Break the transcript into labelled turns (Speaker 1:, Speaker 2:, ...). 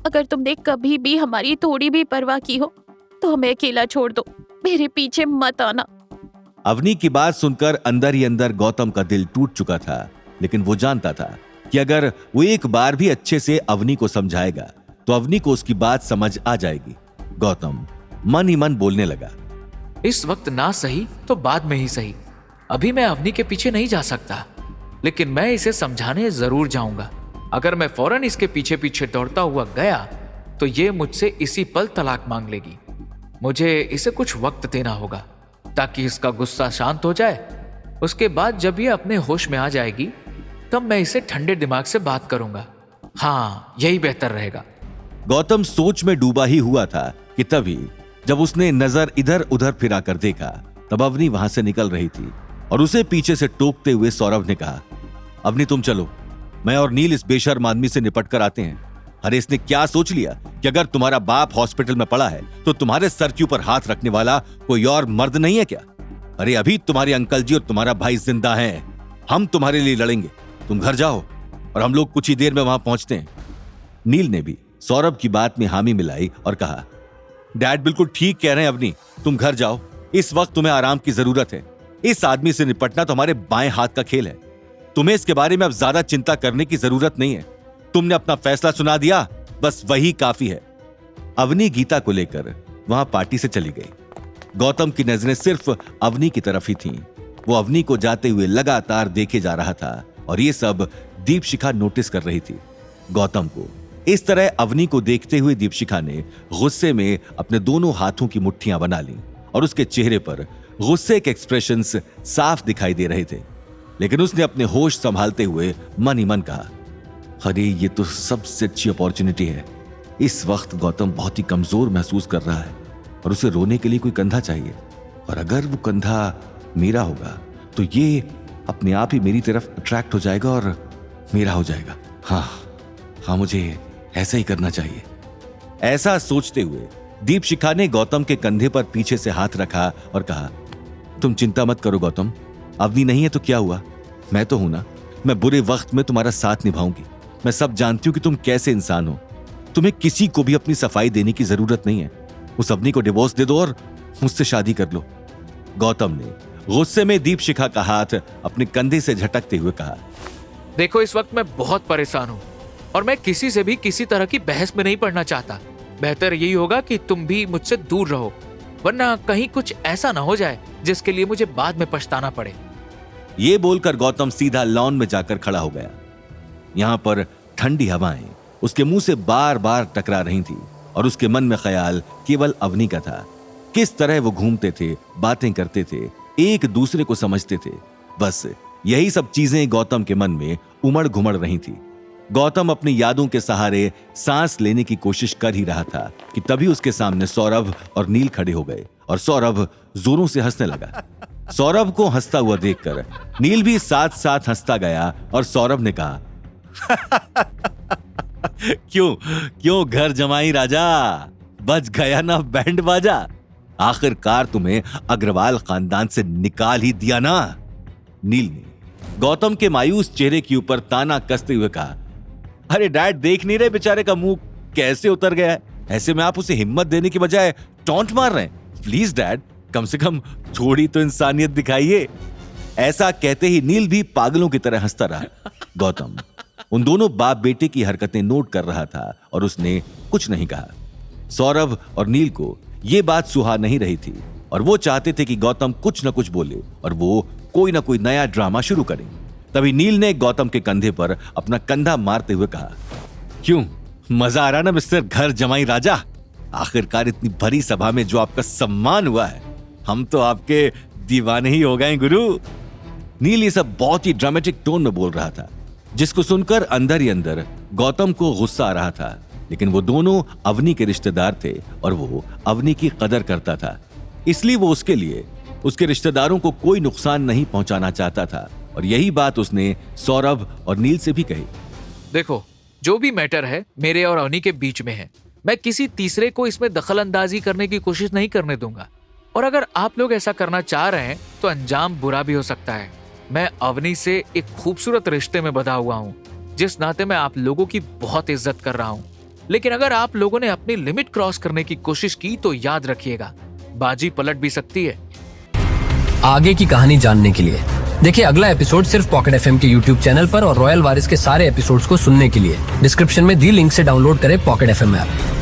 Speaker 1: अगर तुमने कभी भी हमारी थोड़ी भी परवाह की हो तो हमें अकेला छोड़ दो, मेरे पीछे मत आना।
Speaker 2: अवनी की बात सुनकर अंदर ही अंदर गौतम का दिल टूट चुका था, लेकिन वो जानता था कि अगर वो एक बार भी अच्छे से अवनी को समझाएगा तो अवनी को उसकी बात समझ आ जाएगी। गौतम मन ही मन बोलने लगा,
Speaker 3: इस वक्त ना सही तो बाद में ही सही। अभी मैं अवनी के पीछे नहीं जा सकता, लेकिन मैं इसे समझाने जरूर जाऊंगा। अगर मैं फौरन इसके पीछे पीछे दौड़ता हुआ गया तो ये मुझसे इसी पल तलाक मांग लेगी। मुझे इसे कुछ वक्त देना होगा ताकि इसका गुस्सा शांत हो जाए। उसके बाद जब ये अपने होश में आ जाएगी तब मैं इसे ठंडे दिमाग से बात करूंगा। हाँ, यही बेहतर रहेगा।
Speaker 2: गौतम सोच में डूबा ही हुआ था कि तभी जब उसने नजर इधर उधर फिरा कर देखा तब अवनी वहां से निकल रही थी और उसे पीछे से टोकते हुए सौरभ ने कहा, अवनी तुम चलो, मैं और नील इस बेशर्म आदमी से निपट कर आते हैं। अरे इसने क्या सोच लिया कि अगर तुम्हारा बाप हॉस्पिटल में पड़ा है तो तुम्हारे सर के ऊपर हाथ रखने वाला कोई और मर्द नहीं है क्या? अरे अभी तुम्हारे अंकल जी और तुम्हारा भाई जिंदा हैं, हम तुम्हारे लिए लड़ेंगे। तुम घर जाओ और हम लोग कुछ ही देर में वहां पहुंचते हैं। नील ने भी सौरभ की बात में हामी मिलाई और कहा, डैड बिल्कुल ठीक कह रहे हैं अवनी, तुम घर जाओ, इस वक्त तुम्हें आराम की जरूरत है। इस आदमी से निपटना तो हमारे बाएं हाथ का खेल है। तुम्हें इसके बारे में अब ज्यादा चिंता करने की जरूरत नहीं है। तुमने अपना फैसला सुना दिया, बस वही काफी है। अवनी गीता को लेकर वहां पार्टी से चली गई। गौतम की नजरें सिर्फ अवनी की तरफ ही थीं। वो अवनी को जाते हुए लगातार देखे जा रहा था और ये सब दीपशिखा नोटिस कर रही थी। गौतम को इस तरह अवनी को देखते हुए दीपशिखा ने गुस्से में अपने दोनों हाथों की मुट्ठियां बना ली और उसके चेहरे पर गुस्से के एक्सप्रेशंस साफ दिखाई दे रहे थे। लेकिन उसने अपने होश संभालते हुए मन ही मन कहा, अरे ये तो सबसे अच्छी अपॉर्चुनिटी है। इस वक्त गौतम बहुत ही कमजोर महसूस कर रहा है और उसे रोने के लिए कोई कंधा चाहिए, और अगर वो कंधा मेरा होगा तो ये अपने आप ही मेरी तरफ अट्रैक्ट हो जाएगा और मेरा हो जाएगा। हाँ, मुझे ऐसा ही करना चाहिए। ऐसा सोचते हुए दीपशिखा ने गौतम के कंधे पर पीछे से हाथ रखा और कहा, तुम चिंता मत करो गौतम, अवनी नहीं है तो क्या हुआ, मैं तो हूं ना। मैं बुरे वक्त में तुम्हारा साथ निभाऊंगी। मैं सब जानती हूं कि तुम कैसे इंसान हो। तुम्हें किसी को भी अपनी सफाई देने की जरूरत नहीं है। उस अवनी को डिवोर्स दे दो और मुझसे शादी कर लो। गौतम ने गुस्से में दीपशिखा का हाथ अपने कंधे से झटकते हुए कहा,
Speaker 3: देखो इस वक्त मैं बहुत परेशान हूं और मैं किसी से भी किसी तरह की बहस में नहीं पड़ना चाहता। बेहतर यही होगा कि तुम भी मुझसे दूर रहो, वरना कहीं कुछ ऐसा ना हो जाए जिसके लिए मुझे बाद में पछताना पड़े।
Speaker 2: ये बोलकर गौतम सीधा लॉन में जाकर खड़ा हो गया। यहां पर ठंडी हवाएं उसके मुंह से बार बार टकरा रही थी और उसके मन में ख्याल केवल अवनी का था। किस तरह वो घूमते थे, बातें करते थे, एक दूसरे को समझते थे। बस यही सब चीजें गौतम के मन में उमड़ घुमड़ रही थी। गौतम अपनी यादों के सहारे सांस लेने की कोशिश कर ही रहा था कि तभी उसके सामने सौरभ और नील खड़े हो गए और सौरभ जोरों से हंसने लगा। सौरभ को हंसता हुआ देखकर नील भी साथ साथ हंसता गया और सौरभ ने कहा, क्यों घर जमाई राजा, बज गया ना बैंड बाजा। आखिरकार तुम्हें अग्रवाल खानदान से निकाल ही दिया ना। नील ने गौतम के मायूस चेहरे के ऊपर ताना कसते हुए कहा, अरे डैड देख नहीं रहे बेचारे का मुंह कैसे उतर गया है। ऐसे में आप उसे हिम्मत देने की बजाय टॉन्ट मार रहे हैं। प्लीज डैड, कम से कम थोड़ी तो इंसानियत दिखाइए। ऐसा कहते ही नील भी पागलों की तरह हंसता रहा। गौतम उन दोनों बाप बेटे की हरकतें नोट कर रहा था और उसने कुछ नहीं कहा। सौरभ और नील को यह बात सुहा नहीं रही थी और वो चाहते थे कि गौतम कुछ न कुछ बोले और वो कोई ना कोई नया ड्रामा शुरू करे। तभी नील ने गौतम के कंधे पर अपना कंधा मारते हुए कहा, क्यों मजा आ रहा ना मिस्टर घर जमाई राजा। आखिरकार इतनी भरी सभा में जो आपका सम्मान हुआ है, हम तो आपके दीवाने ही हो गए गुरु। नील ये सब बहुत ही ड्रामेटिक टोन में बोल रहा था, जिसको सुनकर अंदर ही अंदर गौतम को गुस्सा आ रहा था। लेकिन वो दोनों अवनी के रिश्तेदार थे और वो अवनी की कदर करता था, इसलिए वो उसके लिए उसके रिश्तेदारों को कोई नुकसान नहीं पहुंचाना चाहता था। और यही बात उसने सौरभ और नील से भी कही।
Speaker 3: देखो, जो भी मैटर है मेरे और अवनी के बीच में है। मैं किसी तीसरे को इसमें दखल अंदाजी करने की कोशिश नहीं करने दूंगा, और अगर आप लोग ऐसा करना चाह रहे हैं तो अंजाम बुरा भी हो सकता है। मैं अवनी से एक खूबसूरत रिश्ते में बंधा हुआ हूँ, जिस नाते मैं आप लोगों की बहुत इज्जत कर रहा हूँ। लेकिन अगर आप लोगों ने अपनी लिमिट क्रॉस करने की कोशिश की तो याद रखिएगा, बाजी पलट भी सकती है।
Speaker 4: आगे की कहानी जानने के लिए देखिए अगला एपिसोड सिर्फ पॉकेट एफएम के यूट्यूब चैनल पर और रॉयल वारिस के सारे एपिसोड्स को सुनने के लिए डिस्क्रिप्शन में दी लिंक से डाउनलोड करें पॉकेट एफएम ऐप।